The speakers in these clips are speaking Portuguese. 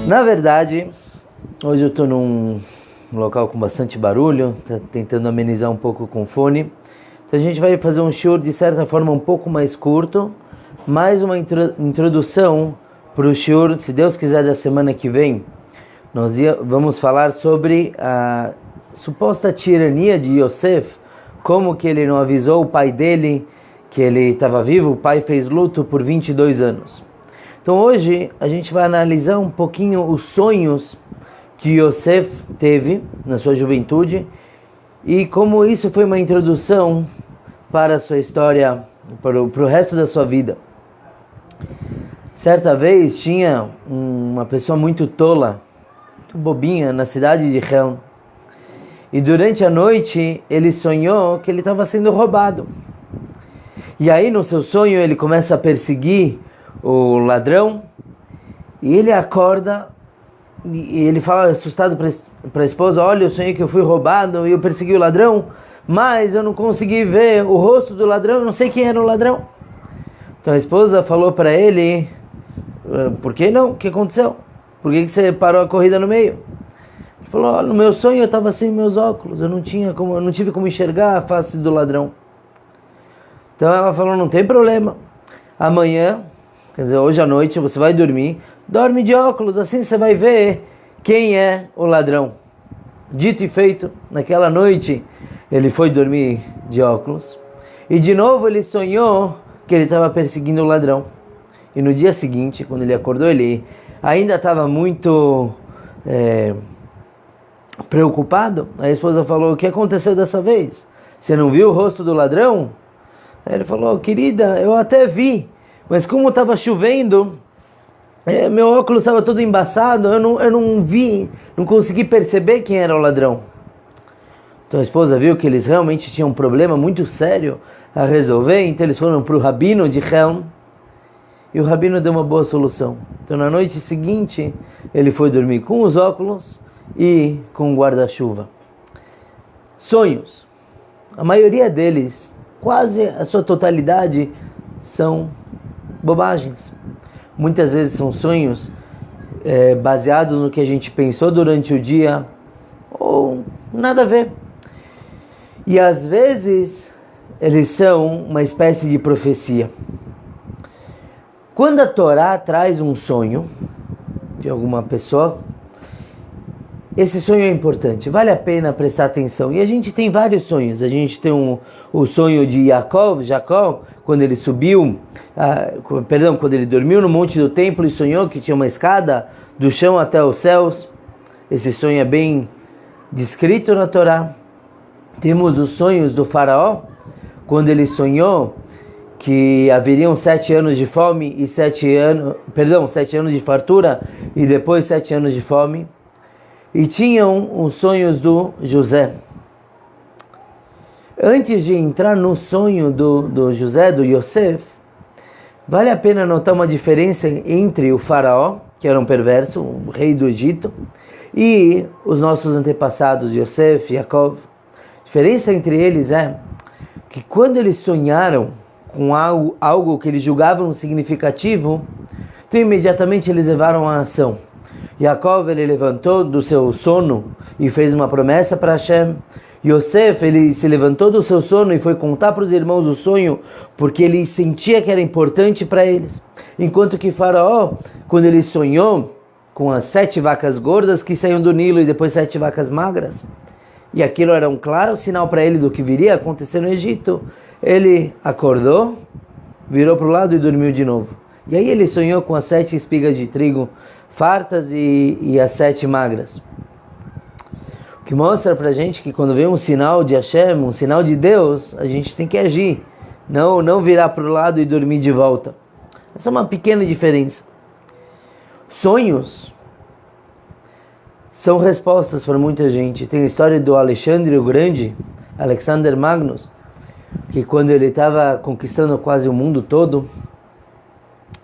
Na verdade, hoje eu estou num local com bastante barulho, tentando amenizar um pouco com o fone. Então a gente vai fazer um shiur de certa forma um pouco mais curto, mais uma introdução para o shiur, se Deus quiser, da semana que vem. Nós vamos falar sobre a suposta tirania de Yosef, como que ele não avisou o pai dele que ele estava vivo. O pai fez luto por 22 anos. Então hoje a gente vai analisar um pouquinho os sonhos que Yosef teve na sua juventude e como isso foi uma introdução para a sua história, para o resto da sua vida. Certa vez tinha uma pessoa muito tola, muito bobinha, na cidade de Helm. E durante a noite ele sonhou que ele estava sendo roubado. E aí no seu sonho ele começa a perseguir o ladrão e ele acorda e ele fala assustado para a esposa: olha, eu sonhei que eu fui roubado e eu persegui o ladrão, mas eu não consegui ver o rosto do ladrão, eu não sei quem era o ladrão. Então a esposa falou para ele: por que não? O que aconteceu? Por que você parou a corrida no meio? Ele falou: olha, no meu sonho eu estava sem meus óculos, eu não tive como enxergar a face do ladrão. Então ela falou: não tem problema, amanhã, quer dizer, hoje à noite você vai dormir, dorme de óculos, assim você vai ver quem é o ladrão. Dito e feito, naquela noite ele foi dormir de óculos e de novo ele sonhou que ele estava perseguindo o ladrão. E no dia seguinte, quando ele acordou, ele ainda estava muito preocupado. A esposa falou: o que aconteceu dessa vez? Você não viu o rosto do ladrão? Aí ele falou: querida, eu até vi, mas como estava chovendo, meu óculos estava todo embaçado, eu não vi, não consegui perceber quem era o ladrão. Então a esposa viu que eles realmente tinham um problema muito sério a resolver, então eles foram para o rabino de Helm, e o rabino deu uma boa solução. Então na noite seguinte, ele foi dormir com os óculos e com o guarda-chuva. Sonhos. A maioria deles, quase a sua totalidade, são bobagens. Muitas vezes são sonhos baseados no que a gente pensou durante o dia, ou nada a ver. E às vezes eles são uma espécie de profecia. Quando a Torá traz um sonho de alguma pessoa, esse sonho é importante, vale a pena prestar atenção. E a gente tem vários sonhos. A gente tem o sonho de Jacó, quando ele quando ele dormiu no monte do templo e sonhou que tinha uma escada do chão até os céus. Esse sonho é bem descrito na Torá. Temos os sonhos do faraó, quando ele sonhou que haveriam 7 anos de fome e 7 anos de fartura e depois 7 anos de fome. E tinham os sonhos do José. Antes de entrar no sonho do José, do Yosef, vale a pena notar uma diferença entre o faraó, que era um perverso, o rei do Egito, e os nossos antepassados, Yosef e Jacob. A diferença entre eles é que quando eles sonharam com algo que eles julgavam significativo, então imediatamente eles levaram a ação. Jacob, ele levantou do seu sono e fez uma promessa para Hashem. Yosef, ele se levantou do seu sono e foi contar para os irmãos o sonho, porque ele sentia que era importante para eles. Enquanto que Faraó, quando ele sonhou com as 7 vacas gordas que saíam do Nilo e depois 7 vacas magras, e aquilo era um claro sinal para ele do que viria a acontecer no Egito, ele acordou, virou para o lado e dormiu de novo. E aí ele sonhou com as 7 espigas de trigo fartas e as 7 magras. O que mostra pra gente que quando vem um sinal de Hashem, um sinal de Deus, a gente tem que agir, não virar para o lado e dormir de volta. Essa é uma pequena diferença. Sonhos são respostas para muita gente. Tem a história do Alexandre o Grande, Alexander Magnus, que quando ele estava conquistando quase o mundo todo,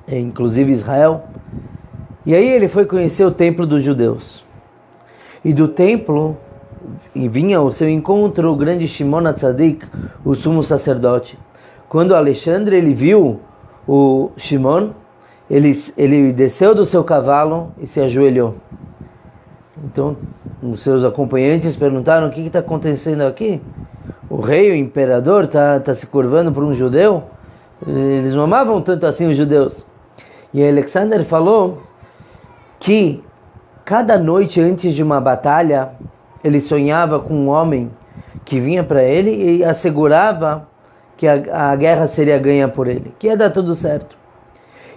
inclusive Israel, e aí ele foi conhecer o templo dos judeus. E do templo vinha ao seu encontro o grande Shimon HaTzadik, o sumo sacerdote. Quando Alexandre ele viu o Shimon, ele desceu do seu cavalo e se ajoelhou. Então, os seus acompanhantes perguntaram: o que está acontecendo aqui? O rei, o imperador, está se curvando por um judeu? Eles não amavam tanto assim os judeus. E Alexander falou que cada noite antes de uma batalha, ele sonhava com um homem que vinha para ele e assegurava que a guerra seria ganha por ele, que ia dar tudo certo.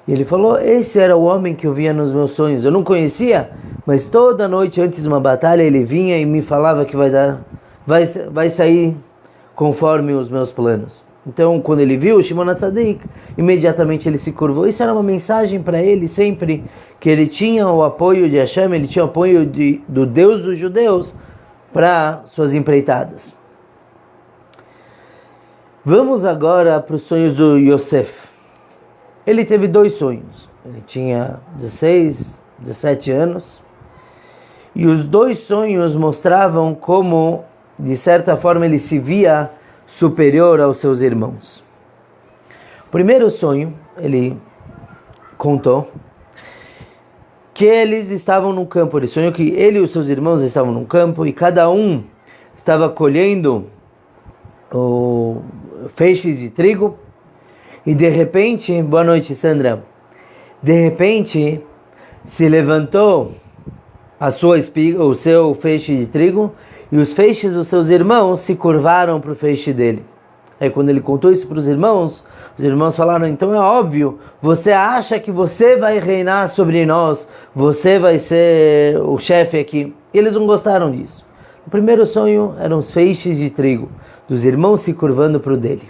E ele falou: esse era o homem que eu via nos meus sonhos. Eu não conhecia, mas toda noite antes de uma batalha ele vinha e me falava que vai sair conforme os meus planos. Então, quando ele viu o Shimon HaTzadik, imediatamente ele se curvou. Isso era uma mensagem para ele sempre, que ele tinha o apoio de Hashem, ele tinha o apoio do Deus dos judeus para suas empreitadas. Vamos agora para os sonhos do Yosef. Ele teve 2 sonhos. Ele tinha 16, 17 anos. E os 2 sonhos mostravam como, de certa forma, ele se via superior aos seus irmãos. O primeiro sonho, ele contou que eles estavam no campo. Ele sonhou que ele e os seus irmãos estavam no campo e cada um estava colhendo feixes de trigo. E de repente, boa noite, Sandra, de repente se levantou a sua espiga, o seu feixe de trigo, e os feixes dos seus irmãos se curvaram para o feixe dele. Aí quando ele contou isso para os irmãos falaram: então é óbvio, você acha que você vai reinar sobre nós, você vai ser o chefe aqui. E eles não gostaram disso. O primeiro sonho eram os feixes de trigo dos irmãos se curvando para o dele.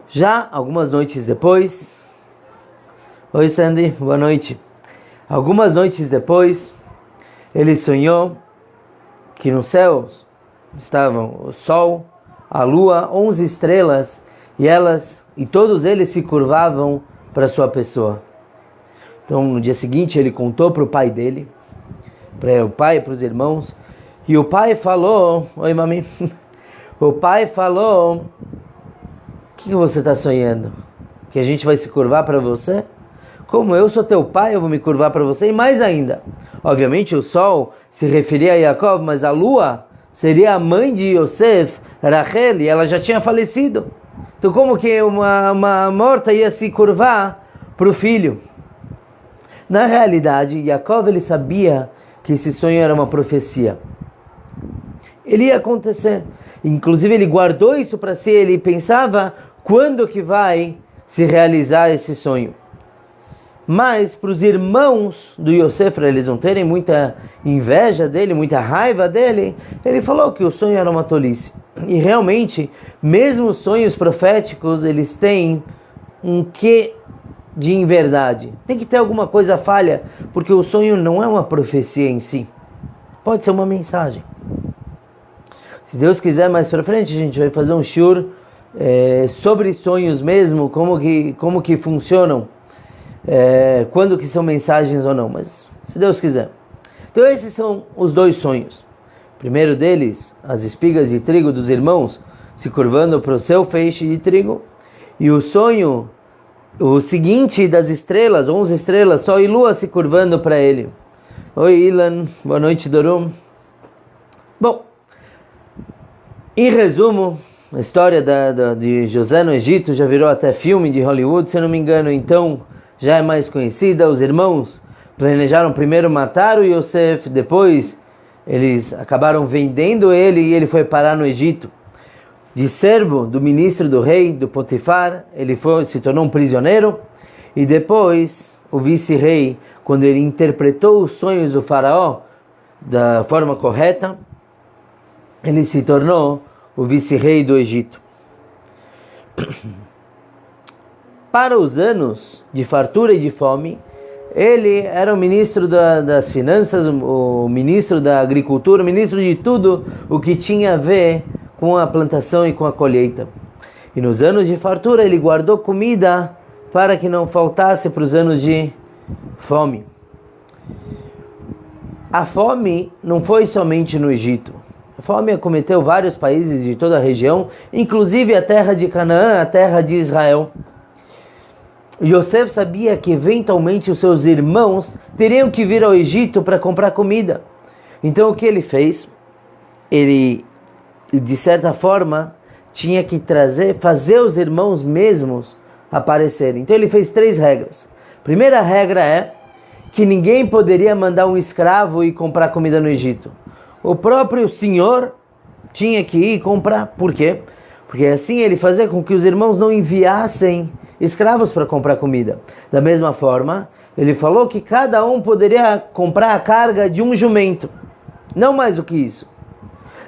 Já algumas noites depois... Oi, Sandy, boa noite. Algumas noites depois, ele sonhou que no céu estavam o sol, a lua, 11 estrelas, e todos eles se curvavam para sua pessoa. Então, no dia seguinte, ele contou para o pai dele, para o pai e para os irmãos, e o pai falou: oi, mami. O pai falou: o que você está sonhando? Que a gente vai se curvar para você? Como eu sou teu pai, eu vou me curvar para você? E mais ainda, obviamente o sol se referia a Yaakov, mas a lua seria a mãe de Yosef, Rachel, e ela já tinha falecido. Então como que uma morta ia se curvar para o filho? Na realidade, Yaakov, ele sabia que esse sonho era uma profecia. Ele ia acontecer. Inclusive ele guardou isso para si, ele pensava quando que vai se realizar esse sonho. Mas para os irmãos do Yosef, para eles não terem muita inveja dele, muita raiva dele, ele falou que o sonho era uma tolice. E realmente, mesmo os sonhos proféticos, eles têm um quê de inverdade. Tem que ter alguma coisa falha, porque o sonho não é uma profecia em si. Pode ser uma mensagem. Se Deus quiser, mais para frente, a gente vai fazer um shiur sobre sonhos mesmo, como que funcionam. Quando que são mensagens ou não, mas se Deus quiser. Então esses são os 2 sonhos. O primeiro deles, as espigas de trigo dos irmãos se curvando para o seu feixe de trigo. E o sonho, o seguinte, das estrelas, 11 estrelas, sol e lua se curvando para ele. Oi, Ilan, boa noite, Dorum. Bom, em resumo, a história de José no Egito já virou até filme de Hollywood, se eu não me engano, então já é mais conhecida. Os irmãos planejaram primeiro matar o Yosef, depois eles acabaram vendendo ele e ele foi parar no Egito. De servo do ministro do rei, do Potifar, ele se tornou um prisioneiro, e depois o vice-rei, quando ele interpretou os sonhos do faraó da forma correta, ele se tornou o vice-rei do Egito. Para os anos de fartura e de fome, ele era o ministro das finanças, o ministro da agricultura, o ministro de tudo o que tinha a ver com a plantação e com a colheita. E nos anos de fartura ele guardou comida para que não faltasse para os anos de fome. A fome não foi somente no Egito. A fome acometeu vários países de toda a região, inclusive a terra de Canaã, a terra de Israel. Yosef sabia que eventualmente os seus irmãos teriam que vir ao Egito para comprar comida. Então o que ele fez? Ele, de certa forma, tinha que fazer os irmãos mesmos aparecerem. Então ele fez 3 regras. Primeira regra é que ninguém poderia mandar um escravo ir comprar comida no Egito. O próprio senhor tinha que ir comprar. Por quê? Porque assim ele fazia com que os irmãos não enviassem escravos para comprar comida. Da mesma forma, ele falou que cada um poderia comprar a carga de um jumento. Não mais do que isso.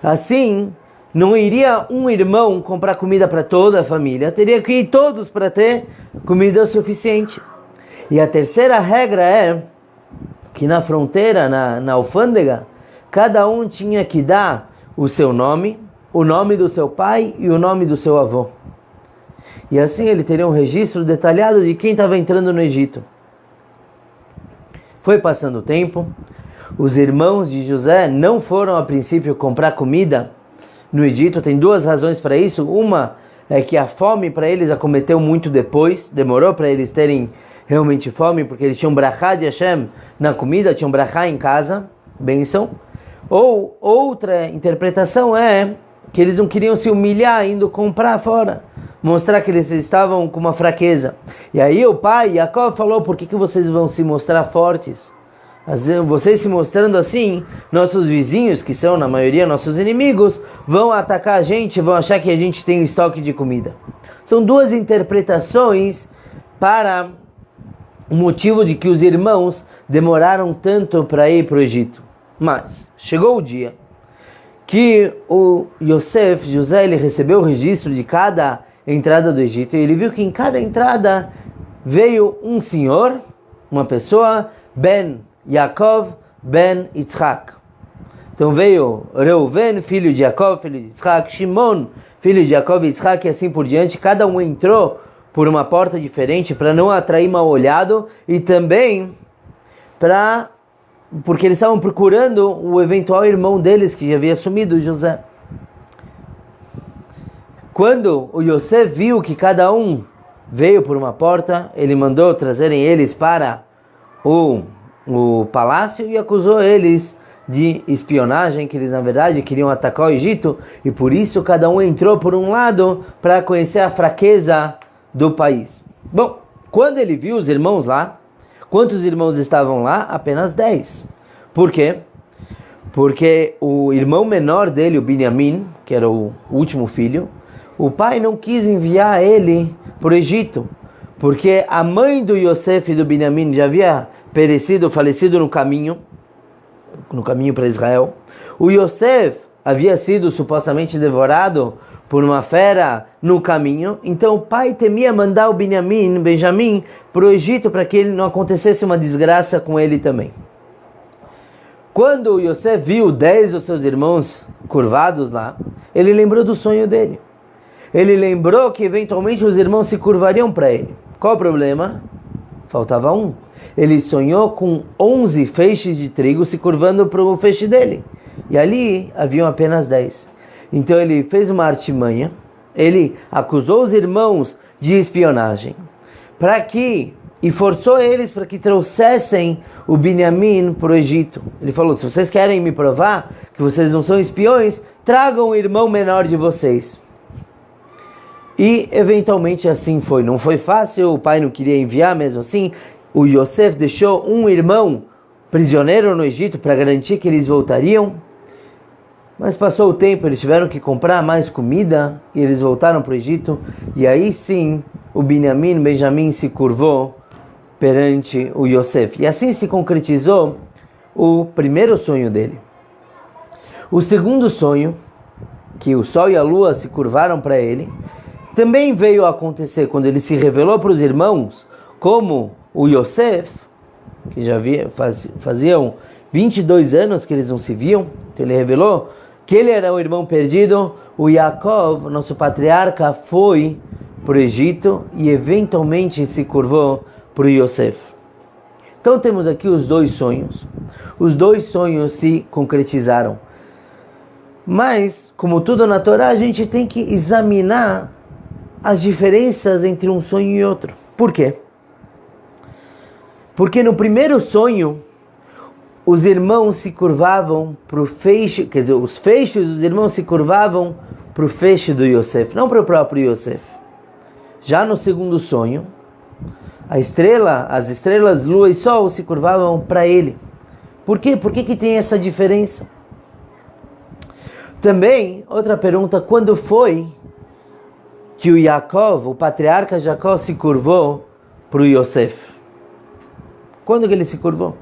Assim, não iria um irmão comprar comida para toda a família. Teria que ir todos para ter comida suficiente. E a terceira regra é que na fronteira, na alfândega, cada um tinha que dar o seu nome, o nome do seu pai e o nome do seu avô. E assim ele teria um registro detalhado de quem estava entrando no Egito. Foi passando o tempo, os irmãos de José não foram a princípio comprar comida no Egito. Tem 2 razões para isso. Uma é que a fome para eles acometeu muito depois, demorou para eles terem realmente fome, porque eles tinham brachá de Hashem na comida, tinham brachá em casa, bênção. Ou outra interpretação é que eles não queriam se humilhar indo comprar fora, mostrar que eles estavam com uma fraqueza. E aí o pai, Jacob, falou: por que vocês vão se mostrar fortes? Vocês se mostrando assim, nossos vizinhos, que são na maioria nossos inimigos, vão atacar a gente, vão achar que a gente tem um estoque de comida. São 2 interpretações para o motivo de que os irmãos demoraram tanto para ir para o Egito. Mas chegou o dia que o José, ele recebeu o registro de cada entrada do Egito, e ele viu que em cada entrada veio um senhor, uma pessoa, Ben Yaakov, Ben Yitzhak. Então veio Reuven, filho de Jacob, filho de Yitzhak, Shimon, filho de Jacob e Yitzhak, e assim por diante. Cada um entrou por uma porta diferente para não atrair mal olhado, e também porque eles estavam procurando o eventual irmão deles que já havia sumido, José. Quando o Yosef viu que cada um veio por uma porta, ele mandou trazerem eles para o palácio e acusou eles de espionagem, que eles na verdade queriam atacar o Egito, e por isso cada um entrou por um lado para conhecer a fraqueza do país. Bom, quando ele viu os irmãos lá, quantos irmãos estavam lá? Apenas 10. Por quê? Porque o irmão menor dele, o Binyamin, que era o último filho, o pai não quis enviar ele para o Egito, porque a mãe do Yosef e do Binyamin já havia falecido no caminho para Israel. O Yosef havia sido supostamente devorado por uma fera no caminho, então o pai temia mandar o Benjamim, para o Egito, para que ele não acontecesse uma desgraça com ele também. Quando o Yosef viu 10 dos seus irmãos curvados lá, ele lembrou do sonho dele. Ele lembrou que eventualmente os irmãos se curvariam para ele. Qual o problema? Faltava um. Ele sonhou com 11 feixes de trigo se curvando para o feixe dele. E ali haviam apenas 10. Então ele fez uma artimanha. Ele acusou os irmãos de espionagem. E forçou eles para que trouxessem o Binyamin para o Egito. Ele falou: se vocês querem me provar que vocês não são espiões, tragam o irmão menor de vocês. E eventualmente assim foi. Não foi fácil, o pai não queria enviar mesmo assim. O Yosef deixou um irmão prisioneiro no Egito para garantir que eles voltariam. Mas passou o tempo, eles tiveram que comprar mais comida e eles voltaram para o Egito. E aí sim, o Benjamim se curvou perante o Yosef. E assim se concretizou o primeiro sonho dele. O segundo sonho, que o sol e a lua se curvaram para ele, também veio a acontecer quando ele se revelou para os irmãos, como o Yosef, que já faziam 22 anos que eles não se viam. Então ele revelou que ele era o irmão perdido. O Yaakov, nosso patriarca, foi para o Egito e eventualmente se curvou para o Yosef. Então temos aqui os 2 sonhos. Os 2 sonhos se concretizaram. Mas, como tudo na Torá, a gente tem que examinar as diferenças entre um sonho e outro. Por quê? Porque no primeiro sonho, os irmãos se curvavam para o feixe, quer dizer, os feixes dos irmãos se curvavam para o feixe do Yosef, não para o próprio Yosef. Já no segundo sonho, as estrelas, lua e sol se curvavam para ele. Por quê? Por que tem essa diferença? Também, outra pergunta, quando foi que o Yaakov, o patriarca Jacó, se curvou para o Yosef? Quando que ele se curvou?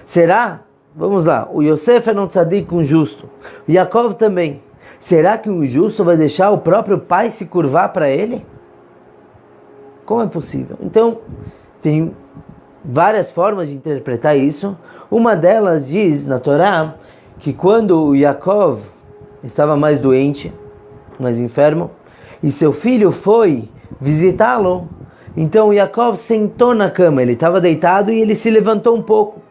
Será? Vamos lá, o Yosef era um tzadik, um justo. O Yaakov também. Será que um justo vai deixar o próprio pai se curvar para ele? Como é possível? Então, tem várias formas de interpretar isso. Uma delas diz na Torá que quando o Yaakov estava mais doente, mais enfermo, e seu filho foi visitá-lo, então o Yaakov sentou na cama, ele estava deitado e ele se levantou um pouco.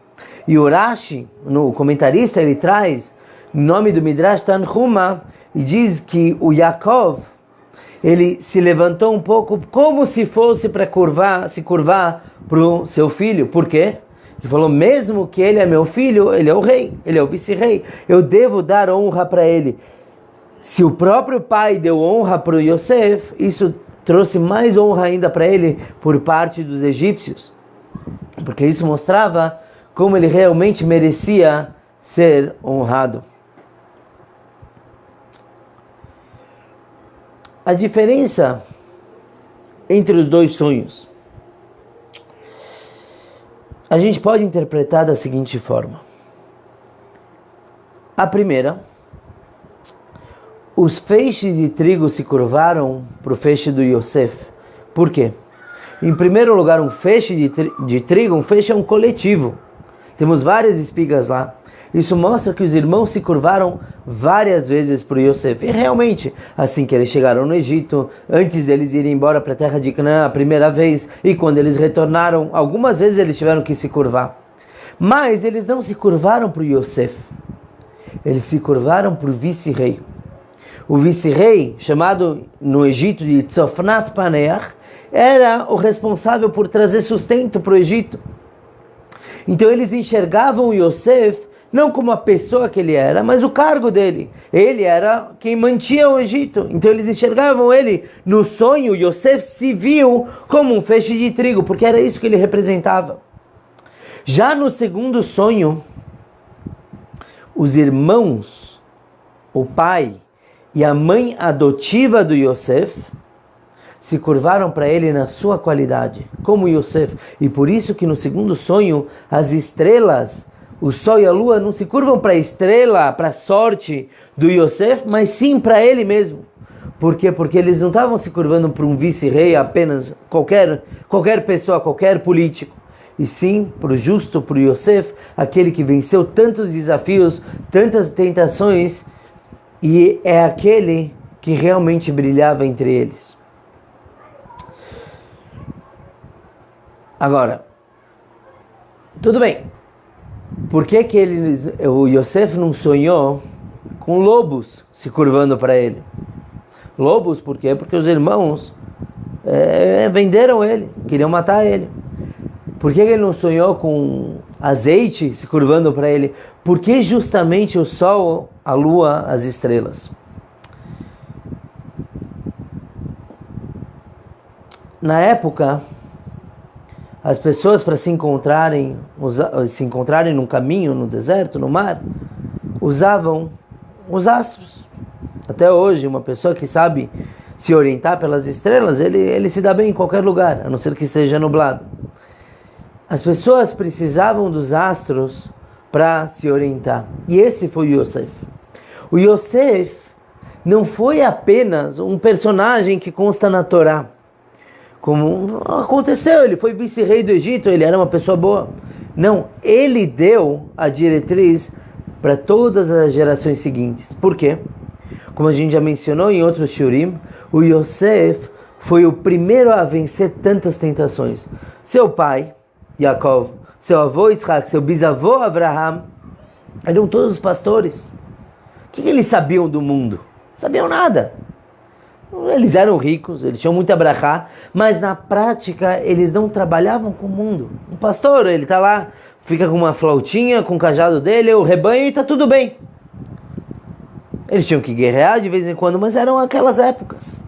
E o Rashi, no comentarista, ele traz o nome do Midrash Tanhuma e diz que o Yaakov, ele se levantou um pouco como se fosse para se curvar para o seu filho. Por quê? Ele falou, mesmo que ele é meu filho, ele é o rei, ele é o vice-rei, eu devo dar honra para ele. Se o próprio pai deu honra para o Yosef, isso trouxe mais honra ainda para ele por parte dos egípcios, porque isso mostrava como ele realmente merecia ser honrado. A diferença entre os dois sonhos, a gente pode interpretar da seguinte forma. A primeira, os feixes de trigo se curvaram para o feixe do Yosef. Por quê? Em primeiro lugar, um feixe de trigo, um feixe é um coletivo. Temos várias espigas lá. Isso mostra que os irmãos se curvaram várias vezes para o Yosef. E realmente, assim que eles chegaram no Egito, antes deles irem embora para a terra de Canaã a primeira vez, e quando eles retornaram, algumas vezes eles tiveram que se curvar. Mas eles não se curvaram para o Yosef. Eles se curvaram para o vice-rei. O vice-rei, chamado no Egito de Tzofnat Paneach, era o responsável por trazer sustento para o Egito. Então eles enxergavam o Yosef não como a pessoa que ele era, mas o cargo dele. Ele era quem mantinha o Egito. Então eles enxergavam ele no sonho. Yosef se viu como um feixe de trigo, porque era isso que ele representava. Já no segundo sonho, os irmãos, o pai e a mãe adotiva do Yosef se curvaram para ele na sua qualidade, como Yosef. E por isso que no segundo sonho, as estrelas, o sol e a lua, não se curvam para a estrela, para a sorte do Yosef, mas sim para ele mesmo. Por quê? Porque eles não estavam se curvando para um vice-rei apenas, qualquer pessoa, qualquer político. E sim para o justo, para o Yosef, aquele que venceu tantos desafios, tantas tentações, e é aquele que realmente brilhava entre eles. Agora, tudo bem. Por que o Yosef não sonhou com lobos se curvando para ele? Lobos, por quê? Porque os irmãos venderam ele, queriam matar ele. Por que ele não sonhou com azeite se curvando para ele? Por que justamente o sol, a lua, as estrelas? Na época, as pessoas, para se encontrarem num caminho, no deserto, no mar, usavam os astros. Até hoje, uma pessoa que sabe se orientar pelas estrelas, ele se dá bem em qualquer lugar, a não ser que seja nublado. As pessoas precisavam dos astros para se orientar. E esse foi o Yosef. O Yosef não foi apenas um personagem que consta na Torá. Como aconteceu, ele foi vice-rei do Egito, ele era uma pessoa boa. Não, ele deu a diretriz para todas as gerações seguintes. Por quê? Como a gente já mencionou em outros shurim, o Yosef foi o primeiro a vencer tantas tentações. Seu pai, Yaakov, seu avô Yitzhak, seu bisavô Abraham, eram todos pastores. O que eles sabiam do mundo? Sabiam nada. Eles eram ricos, eles tinham muita brachá, mas na prática eles não trabalhavam com o mundo. Um pastor, ele está lá, fica com uma flautinha, com o cajado dele, o rebanho, e está tudo bem. Eles tinham que guerrear de vez em quando, mas eram aquelas épocas.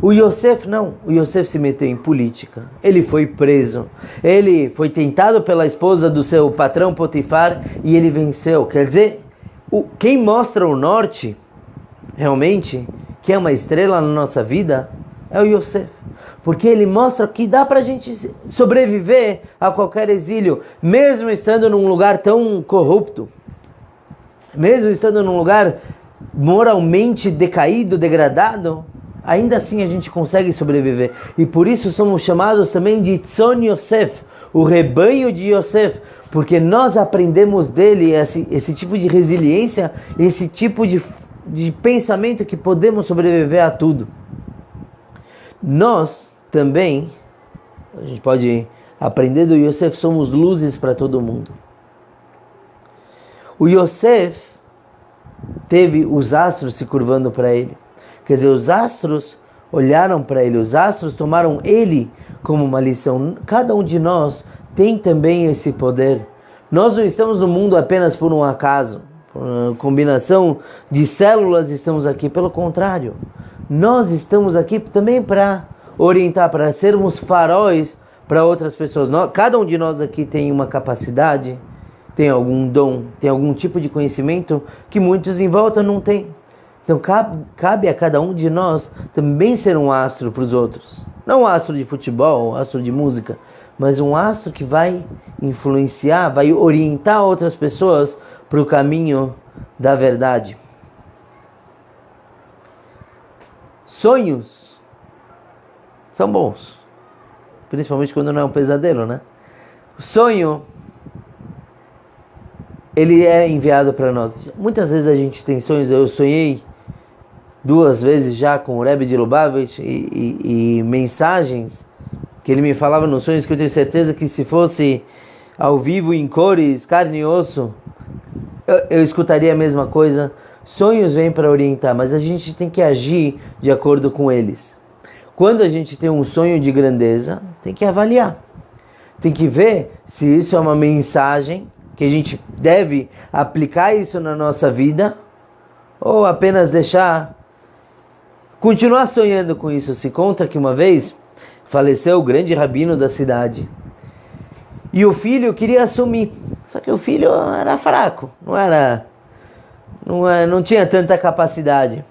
O Yosef não, o Yosef se meteu em política, ele foi preso, ele foi tentado pela esposa do seu patrão Potifar e ele venceu. Quer dizer, quem mostra o norte, realmente, que é uma estrela na nossa vida, é o Yosef. Porque ele mostra que dá pra gente sobreviver a qualquer exílio, mesmo estando num lugar tão corrupto, mesmo estando num lugar moralmente decaído, degradado, ainda assim a gente consegue sobreviver. E por isso somos chamados também de Tzon Yosef, o rebanho de Yosef, porque nós aprendemos dele esse tipo de resiliência, esse tipo de pensamento que podemos sobreviver a tudo. Nós também, a gente pode aprender do Yosef, somos luzes para todo mundo. O Yosef teve os astros se curvando para ele. Quer dizer, os astros olharam para ele, os astros tomaram ele como uma lição. Cada um de nós tem também esse poder. Nós não estamos no mundo apenas por um acaso, por uma combinação de células estamos aqui. Pelo contrário, nós estamos aqui também para orientar, para sermos faróis para outras pessoas. Cada um de nós aqui tem uma capacidade, tem algum dom, tem algum tipo de conhecimento que muitos em volta não têm. Então cabe a cada um de nós também ser um astro para os outros. Não um astro de futebol, um astro de música, mas um astro que vai influenciar, vai orientar outras pessoas para o caminho da verdade. Sonhos são bons, principalmente quando não é um pesadelo, né? O sonho, ele é enviado para nós. Muitas vezes a gente tem sonhos. Eu sonhei 2 vezes já com o Rebbe de Lubavitch e mensagens que ele me falava nos sonhos que eu tenho certeza que se fosse ao vivo, em cores, carne e osso, eu escutaria a mesma coisa. Sonhos vêm para orientar, mas a gente tem que agir de acordo com eles. Quando a gente tem um sonho de grandeza, tem que avaliar. Tem que ver se isso é uma mensagem que a gente deve aplicar isso na nossa vida, ou apenas continuar sonhando com isso. Se conta que uma vez faleceu o grande rabino da cidade e o filho queria assumir, só que o filho era fraco, não tinha tanta capacidade.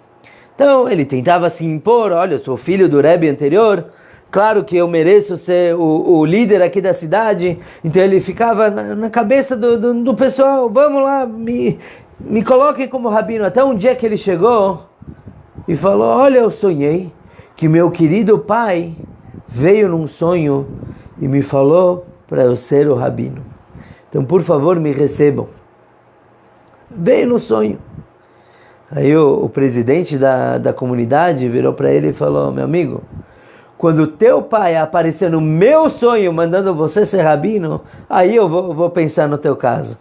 Então ele tentava se impor: olha, eu sou filho do Rebbe anterior, claro que eu mereço ser o líder aqui da cidade. Então ele ficava na cabeça do pessoal: vamos lá, me coloquem como rabino. Até um dia que ele chegou e falou: olha, eu sonhei que meu querido pai veio num sonho e me falou para eu ser o rabino. Então, por favor, me recebam. Veio no sonho. Aí o presidente da comunidade virou para ele e falou: meu amigo, quando teu pai aparecer no meu sonho mandando você ser rabino, aí eu vou pensar no teu caso.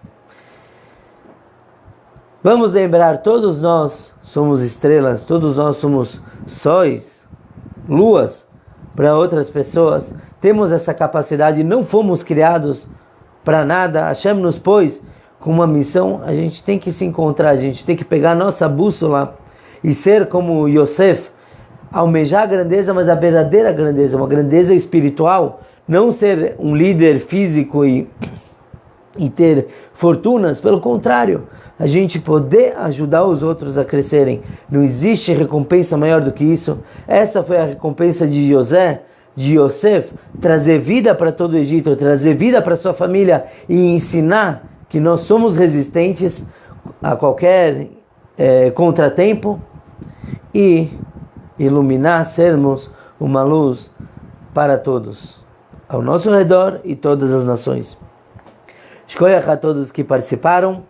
Vamos lembrar, todos nós somos estrelas, todos nós somos sóis, luas para outras pessoas. Temos essa capacidade, não fomos criados para nada. Hashem nos pôs com uma missão. A gente tem que se encontrar, a gente tem que pegar a nossa bússola e ser como Yosef, almejar a grandeza, mas a verdadeira grandeza, uma grandeza espiritual, não ser um líder físico e ter fortunas. Pelo contrário, a gente poder ajudar os outros a crescerem. Não existe recompensa maior do que isso. Essa foi a recompensa de Yosef, trazer vida para todo o Egito, trazer vida para sua família e ensinar que nós somos resistentes a qualquer contratempo e iluminar, sermos uma luz para todos ao nosso redor e todas as nações. Shkoyach a todos que participaram.